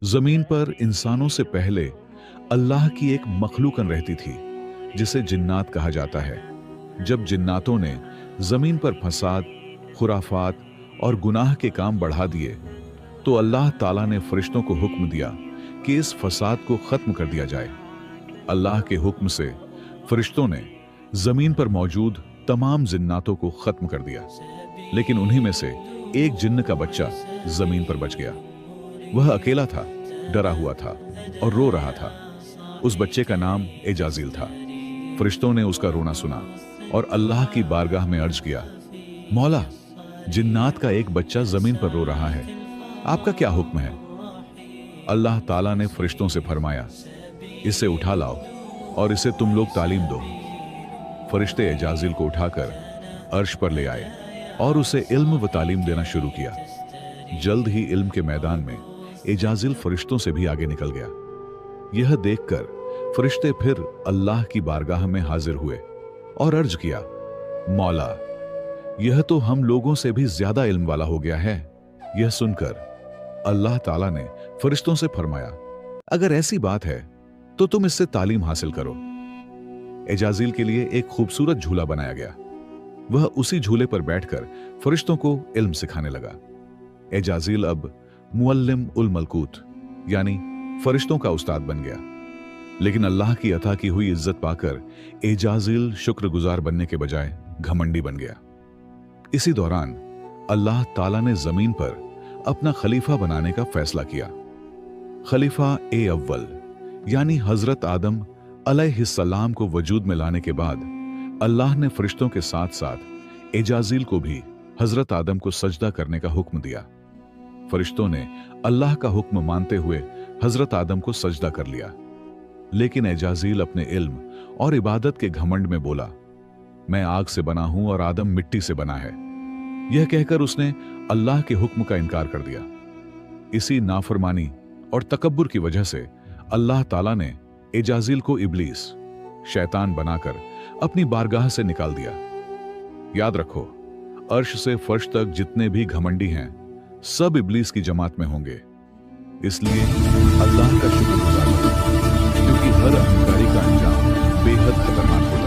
जमीन पर इंसानों से पहले अल्लाह की एक मखलूकन रहती थी जिसे जिन्नात कहा जाता है। जब जिन्नातों ने जमीन पर फसाद, खुराफात और गुनाह के काम बढ़ा दिए तो अल्लाह ताला ने फरिश्तों को हुक्म दिया कि इस फसाद को खत्म कर दिया जाए। अल्लाह के हुक्म से फरिश्तों ने जमीन पर मौजूद तमाम जिन्नातों को खत्म कर दिया, लेकिन उन्हीं में से एक जिन्न का बच्चा जमीन पर बच गया। वह अकेला था, डरा हुआ था और रो रहा था। उस बच्चे का नाम एजाजील था। फरिश्तों ने उसका रोना सुना और अल्लाह की बारगाह में अर्ज किया, मौला, जिन्नात का एक बच्चा जमीन पर रो रहा है, आपका क्या हुक्म है? अल्लाह ताला ने फरिश्तों से फरमाया, इसे उठा लाओ और इसे तुम लोग तालीम दो। फरिश्ते एजाजील को उठाकर अर्श पर ले आए और उसे इल्म व तालीम देना शुरू किया। जल्द ही इल्म के मैदान में एजाजिल फरिश्तों से भी आगे निकल गया। यह देखकर फरिश्ते फिर अल्लाह की बारगाह में हाजिर हुए और अर्ज किया, मौला, यह तो हम लोगों से भी ज्यादा इल्म वाला हो गया है। यह सुनकर अल्लाह ताला ने फरिश्तों से फरमाया, अगर ऐसी बात है तो तुम इससे तालीम हासिल करो। एजाजिल के लिए एक खूबसूरत झूला बनाया गया। वह उसी झूले पर बैठकर फरिश्तों को इल्म सिखाने लगा। एजाजिल अब मुअल्लिम उल मलकूत यानी फरिश्तों का उस्ताद बन गया। लेकिन अल्लाह की अता की हुई इज्जत पाकर एजाजिल शुक्रगुजार बनने के बजाय घमंडी बन गया। इसी दौरान अल्लाह ताला ने जमीन पर अपना खलीफा बनाने का फैसला किया। खलीफा ए अव्वल यानी हजरत आदम अलैहिस्सलाम को वजूद में लाने के बाद अल्लाह ने फरिश्तों के साथ साथ एजाजिल को भी हजरत आदम को सजदा करने का हुक्म दिया। फरिश्तों ने अल्लाह का हुक्म मानते हुए हजरत आदम को सजदा कर लिया, लेकिन एजाजिल अपने इल्म और इबादत के घमंड में बोला, मैं आग से बना हूं और आदम मिट्टी से बना है। यह कहकर उसने अल्लाह के हुक्म का इनकार कर दिया। इसी नाफरमानी और तकब्बुर की वजह से अल्लाह ताला ने एजाजिल को इब्लीस, शैतान बनाकर अपनी बारगाह से निकाल दिया। याद रखो, अर्श से फर्श तक जितने भी घमंडी हैं सब इब्लीस की जमात में होंगे। इसलिए अल्लाह का शुक्र गुजार करो, क्योंकि हर अहंकारी का अंजाम बेहद खतरनाक होता है।